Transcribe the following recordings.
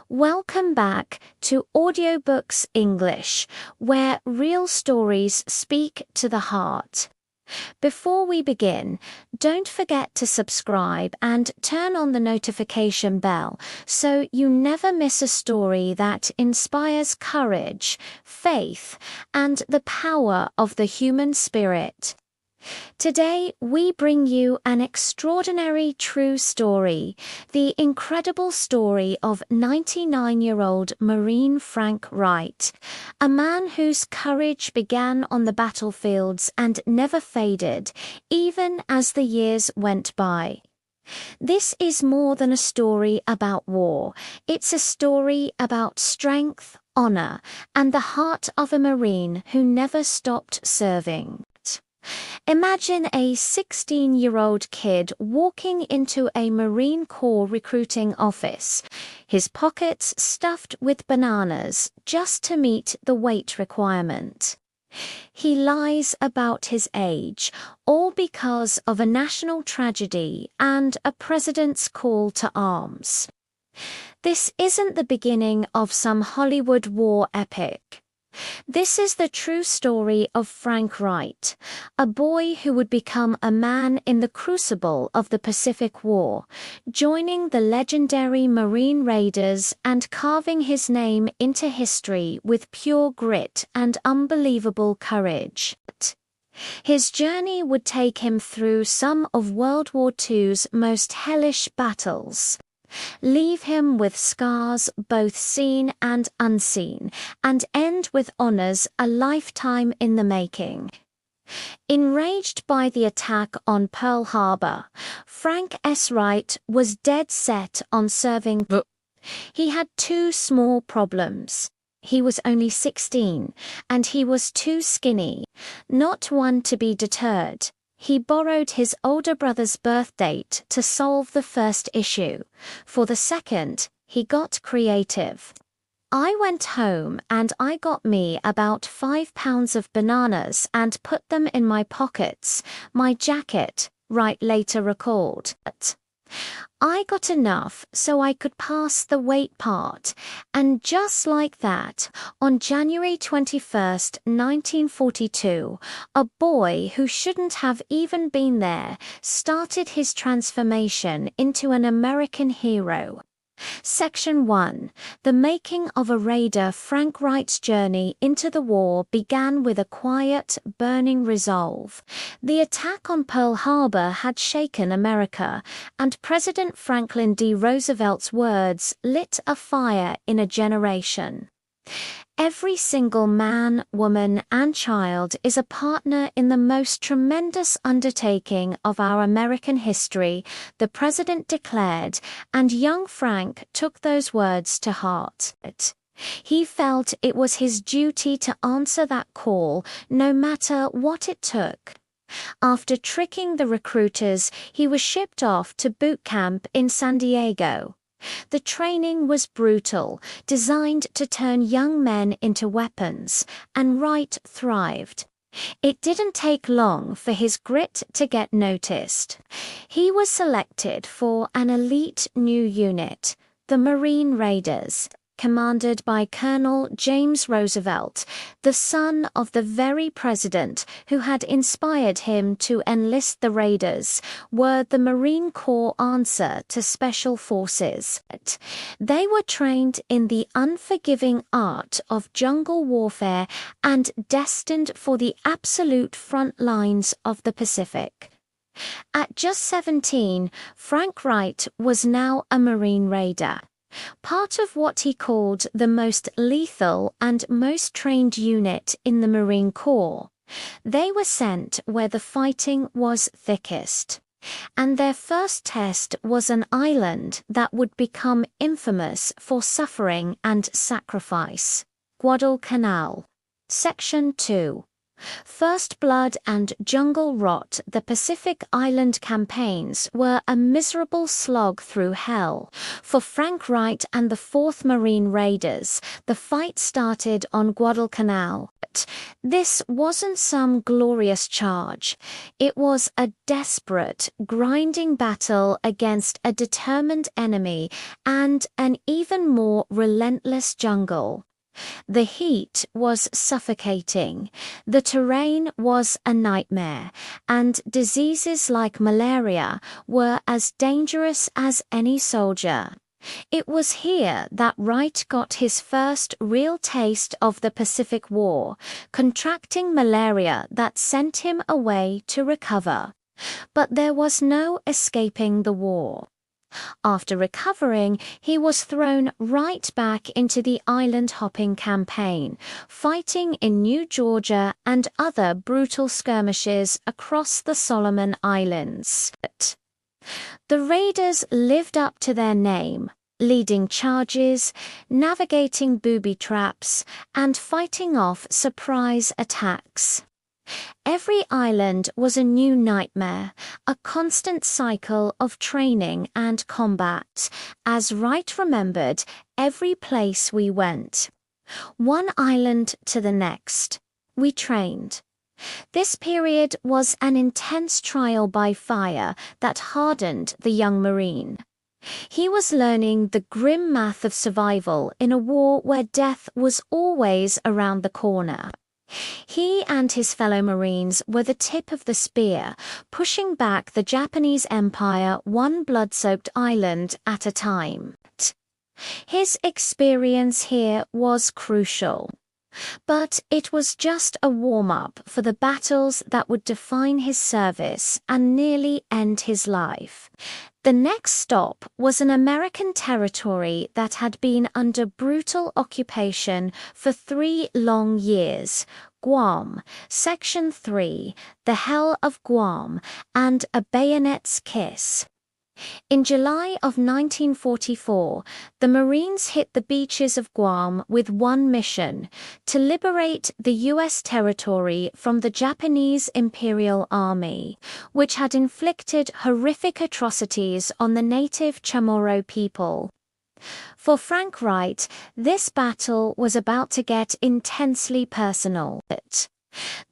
Welcome back to Audiobooks English, where real stories speak to the heart. Before we begin, don't forget to subscribe and turn on the notification bell so you never miss a story that inspires courage, faith, and the power of the human spirit. Today, we bring you an extraordinary true story, the incredible story of 99-year-old Marine Frank Wright, a man whose courage began on the battlefields and never faded, even as the years went by. This is more than a story about war. It's a story about strength, honor, and the heart of a Marine who never stopped serving. Imagine a 16-year-old kid walking into a Marine Corps recruiting office, his pockets stuffed with bananas just to meet the weight requirement. He lies about his age, all because of a national tragedy and a president's call to arms. This isn't the beginning of some Hollywood war epic. This is the true story of Frank Wright, a boy who would become a man in the crucible of the Pacific War, joining the legendary Marine Raiders and carving his name into history with pure grit and unbelievable courage. His journey would take him through some of World War II's most hellish battles, leave him with scars both seen and unseen, and end with honors a lifetime in the making. Enraged by the attack on Pearl Harbor, Frank S. Wright was dead set on serving. He had two small problems. He was only 16, and he was too skinny, not one to be deterred. He borrowed his older brother's birth date to solve the first issue. For the second, he got creative. "I went home and I got me about 5 pounds of bananas and put them in my pockets, my jacket," Wright later recalled. "I got enough so I could pass the weight part, and just like that, on January 21st, 1942, a boy who shouldn't have even been there started his transformation into an American hero." Section 1. The making of a raider. Frank Wright's journey into the war began with a quiet, burning resolve. The attack on Pearl Harbor had shaken America, and President Franklin D. Roosevelt's words lit a fire in a generation. "Every single man, woman, and child is a partner in the most tremendous undertaking of our American history," the president declared, and young Frank took those words to heart. He felt it was his duty to answer that call, no matter what it took. After tricking the recruiters, he was shipped off to boot camp in San Diego. The training was brutal, designed to turn young men into weapons, and Wright thrived. It didn't take long for his grit to get noticed. He was selected for an elite new unit, the Marine Raiders, commanded by Colonel James Roosevelt, the son of the very president who had inspired him to enlist the Raiders, were the Marine Corps' answer to Special Forces. They were trained in the unforgiving art of jungle warfare and destined for the absolute front lines of the Pacific. At just 17, Frank Wright was now a Marine Raider, part of what he called the most lethal and most trained unit in the Marine Corps. They were sent where the fighting was thickest, and their first test was an island that would become infamous for suffering and sacrifice, Guadalcanal. Section 2. First Blood and Jungle Rot, the Pacific Island campaigns were a miserable slog through hell. For Frank Wright and the 4th Marine Raiders, the fight started on Guadalcanal. But this wasn't some glorious charge. It was a desperate, grinding battle against a determined enemy and an even more relentless jungle. The heat was suffocating, the terrain was a nightmare, and diseases like malaria were as dangerous as any soldier. It was here that Wright got his first real taste of the Pacific War, contracting malaria that sent him away to recover. But there was no escaping the war. After recovering, he was thrown right back into the island-hopping campaign, fighting in New Georgia and other brutal skirmishes across the Solomon Islands. The Raiders lived up to their name, leading charges, navigating booby traps, and fighting off surprise attacks. Every island was a new nightmare, a constant cycle of training and combat, as Wright remembered every place we went. One island to the next, we trained. This period was an intense trial by fire that hardened the young Marine. He was learning the grim math of survival in a war where death was always around the corner. He and his fellow Marines were the tip of the spear, pushing back the Japanese Empire one blood-soaked island at a time. His experience here was crucial. But it was just a warm-up for the battles that would define his service and nearly end his life. The next stop was an American territory that had been under brutal occupation for 3 long years: Guam, Section 3, the Hell of Guam, and a bayonet's kiss. In July of 1944, the Marines hit the beaches of Guam with one mission: to liberate the U.S. territory from the Japanese Imperial Army, which had inflicted horrific atrocities on the native Chamorro people. For Frank Wright, this battle was about to get intensely personal.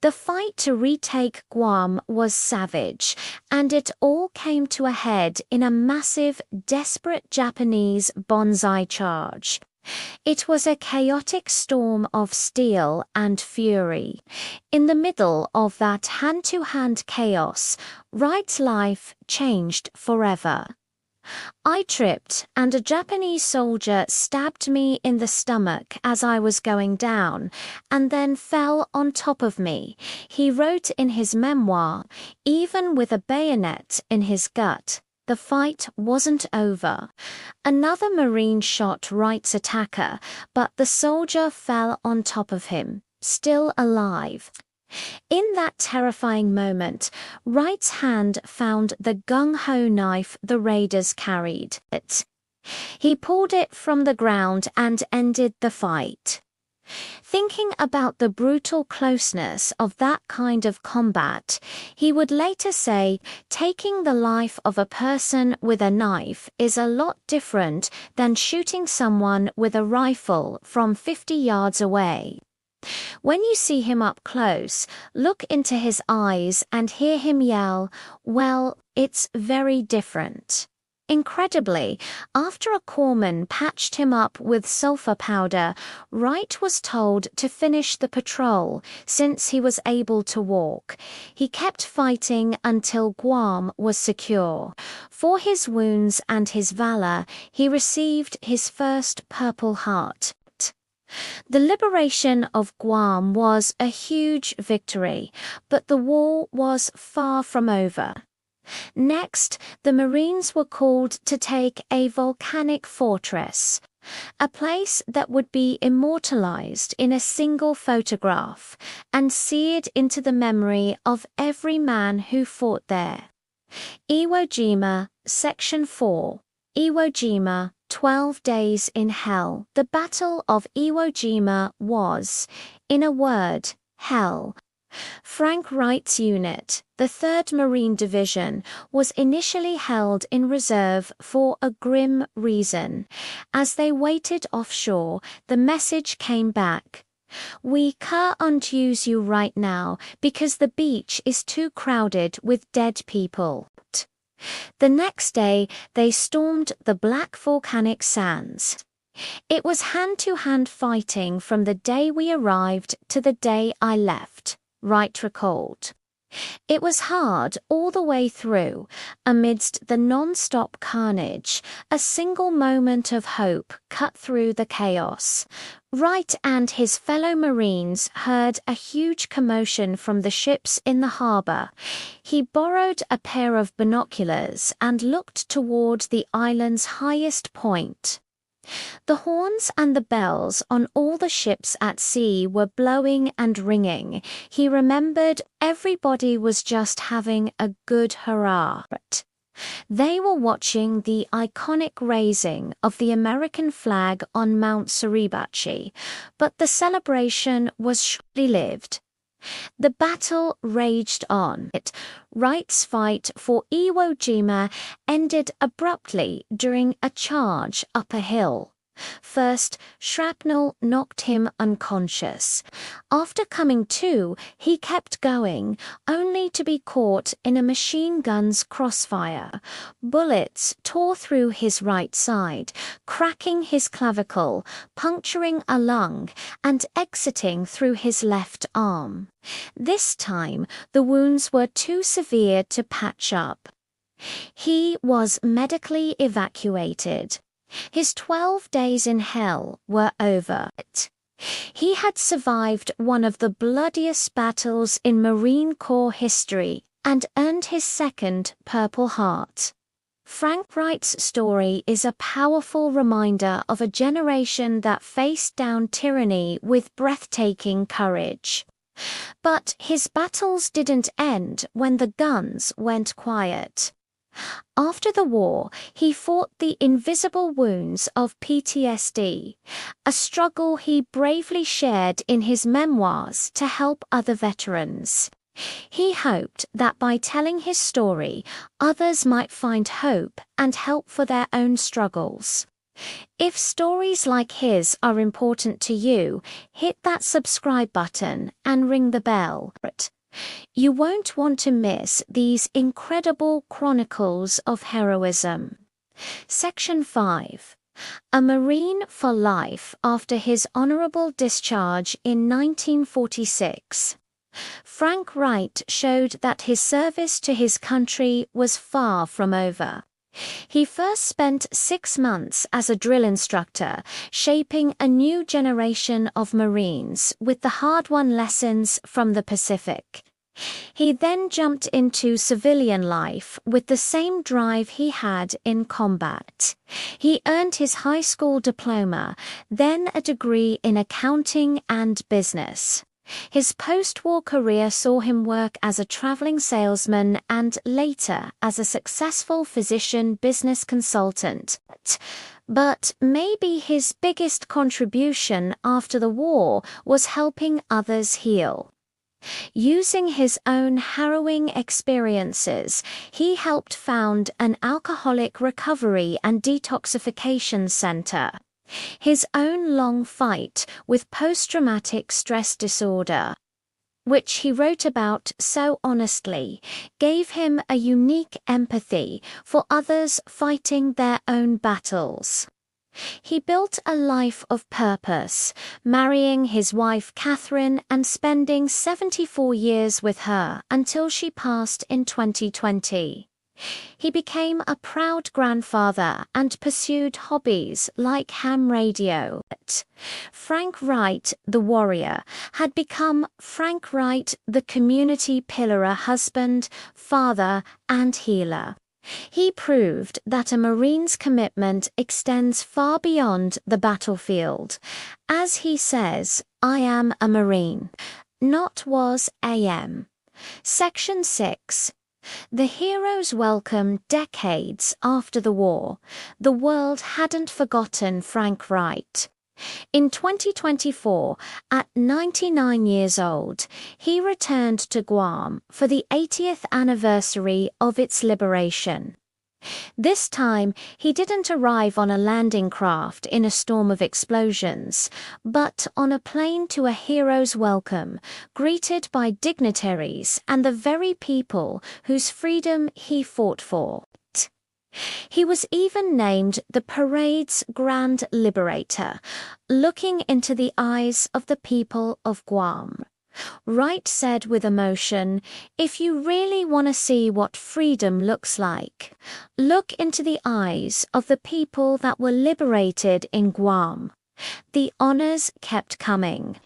The fight to retake Guam was savage, and it all came to a head in a massive, desperate Japanese banzai charge. It was a chaotic storm of steel and fury. In the middle of that hand-to-hand chaos, Wright's life changed forever. I tripped, and a Japanese soldier stabbed me in the stomach as I was going down, and then fell on top of me, he wrote in his memoir. Even with a bayonet in his gut, the fight wasn't over. Another Marine shot Wright's attacker, but the soldier fell on top of him, still alive. In that terrifying moment, Wright's hand found the gung-ho knife the Raiders carried. He pulled it from the ground and ended the fight. Thinking about the brutal closeness of that kind of combat, he would later say, taking the life of a person with a knife is a lot different than shooting someone with a rifle from 50 yards away. When you see him up close, look into his eyes and hear him yell, well, it's very different. Incredibly, after a corpsman patched him up with sulfur powder, Wright was told to finish the patrol since he was able to walk. He kept fighting until Guam was secure. For his wounds and his valor, he received his first Purple Heart. The liberation of Guam was a huge victory, but the war was far from over. Next, the Marines were called to take a volcanic fortress, a place that would be immortalized in a single photograph and seared into the memory of every man who fought there. Iwo Jima, Section 4. Iwo Jima, 12 Days in Hell. The Battle of Iwo Jima was, in a word, hell. Frank Wright's unit, the 3rd Marine Division, was initially held in reserve for a grim reason. As they waited offshore, the message came back. "We can't use you right now because the beach is too crowded with dead people." The next day, they stormed the black volcanic sands. "It was hand-to-hand fighting from the day we arrived to the day I left," Wright recalled. "It was hard all the way through. Amidst the non-stop carnage, a single moment of hope cut through the chaos." Wright and his fellow Marines heard a huge commotion from the ships in the harbor. He borrowed a pair of binoculars and looked toward the island's highest point. The horns and the bells on all the ships at sea were blowing and ringing. He remembered everybody was just having a good hurrah. They were watching the iconic raising of the American flag on Mount Suribachi, but the celebration was short-lived. The battle raged on. Wright's fight for Iwo Jima ended abruptly during a charge up a hill. First, shrapnel knocked him unconscious. After coming to, he kept going, only to be caught in a machine gun's crossfire. Bullets tore through his right side, cracking his clavicle, puncturing a lung, and exiting through his left arm. This time, the wounds were too severe to patch up. He was medically evacuated. His 12 days in hell were over. He had survived one of the bloodiest battles in Marine Corps history and earned his 2nd Purple Heart. Frank Wright's story is a powerful reminder of a generation that faced down tyranny with breathtaking courage. But his battles didn't end when the guns went quiet. After the war, he fought the invisible wounds of PTSD, a struggle he bravely shared in his memoirs to help other veterans. He hoped that by telling his story, others might find hope and help for their own struggles. If stories like his are important to you, hit that subscribe button and ring the bell. You won't want to miss these incredible chronicles of heroism. Section 5. A Marine for life after his honorable discharge in 1946. Frank Wright showed that his service to his country was far from over. He first spent 6 months as a drill instructor, shaping a new generation of Marines with the hard-won lessons from the Pacific. He then jumped into civilian life with the same drive he had in combat. He earned his high school diploma, then a degree in accounting and business. His post-war career saw him work as a traveling salesman and later as a successful physician business consultant. But maybe his biggest contribution after the war was helping others heal. Using his own harrowing experiences, he helped found an alcoholic recovery and detoxification center. His own long fight with post-traumatic stress disorder, which he wrote about so honestly, gave him a unique empathy for others fighting their own battles. He built a life of purpose, marrying his wife Catherine and spending 74 years with her until she passed in 2020. He became a proud grandfather and pursued hobbies like ham radio. Frank Wright, the warrior, had become Frank Wright, the community pillarer, husband, father, and healer. He proved that a Marine's commitment extends far beyond the battlefield. As he says, "I am a Marine," not was AM. Section 6. The hero's welcome decades after the war. The world hadn't forgotten Frank Wright. In 2024, at 99 years old, he returned to Guam for the 80th anniversary of its liberation. This time, he didn't arrive on a landing craft in a storm of explosions, but on a plane to a hero's welcome, greeted by dignitaries and the very people whose freedom he fought for. He was even named the parade's Grand Liberator, looking into the eyes of the people of Guam. Wright said with emotion, "If you really want to see what freedom looks like, look into the eyes of the people that were liberated in Guam." The honors kept coming.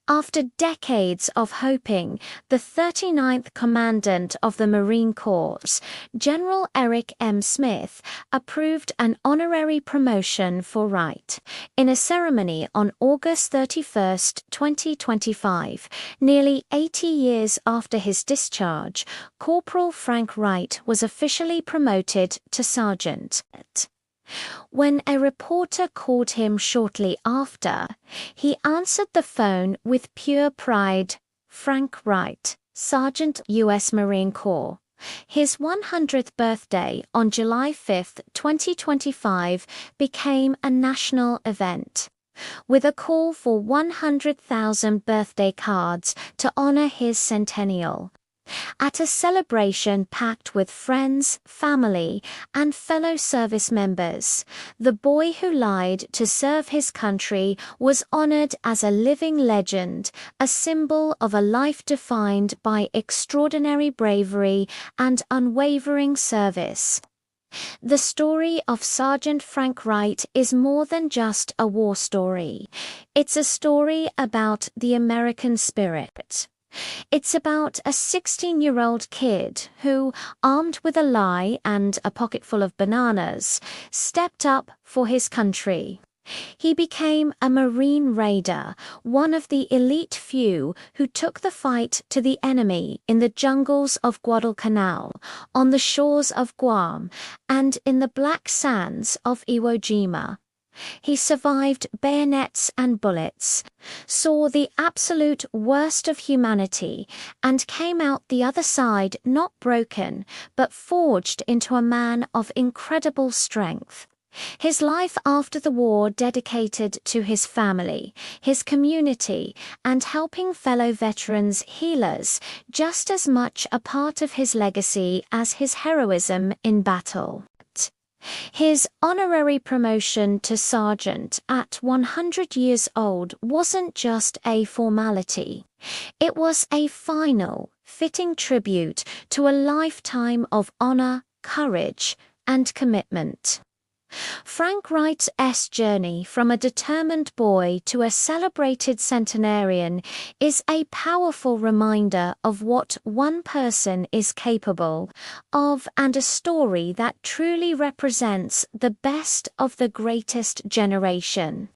After decades of hoping, the 39th Commandant of the Marine Corps, General Eric M. Smith, approved an honorary promotion for Wright. In a ceremony on August 31, 2025, nearly 80 years after his discharge, Corporal Frank Wright was officially promoted to sergeant. When a reporter called him shortly after, he answered the phone with pure pride. Frank Wright, Sergeant, U.S. Marine Corps. His 100th birthday on July 5, 2025, became a national event, with a call for 100,000 birthday cards to honor his centennial. At a celebration packed with friends, family, and fellow service members, the boy who lied to serve his country was honored as a living legend, a symbol of a life defined by extraordinary bravery and unwavering service. The story of Sergeant Frank Wright is more than just a war story. It's a story about the American spirit. It's about a 16-year-old kid who, armed with a lie and a pocketful of bananas, stepped up for his country. He became a Marine Raider, one of the elite few who took the fight to the enemy in the jungles of Guadalcanal, on the shores of Guam, and in the black sands of Iwo Jima. He survived bayonets and bullets, saw the absolute worst of humanity, and came out the other side not broken, but forged into a man of incredible strength. His life after the war dedicated to his family, his community, and helping fellow veterans healers, just as much a part of his legacy as his heroism in battle. His honorary promotion to sergeant at 100 years old wasn't just a formality. It was a final, fitting tribute to a lifetime of honor, courage, and commitment. Frank Wright's journey from a determined boy to a celebrated centenarian is a powerful reminder of what one person is capable of, and a story that truly represents the best of the greatest generation.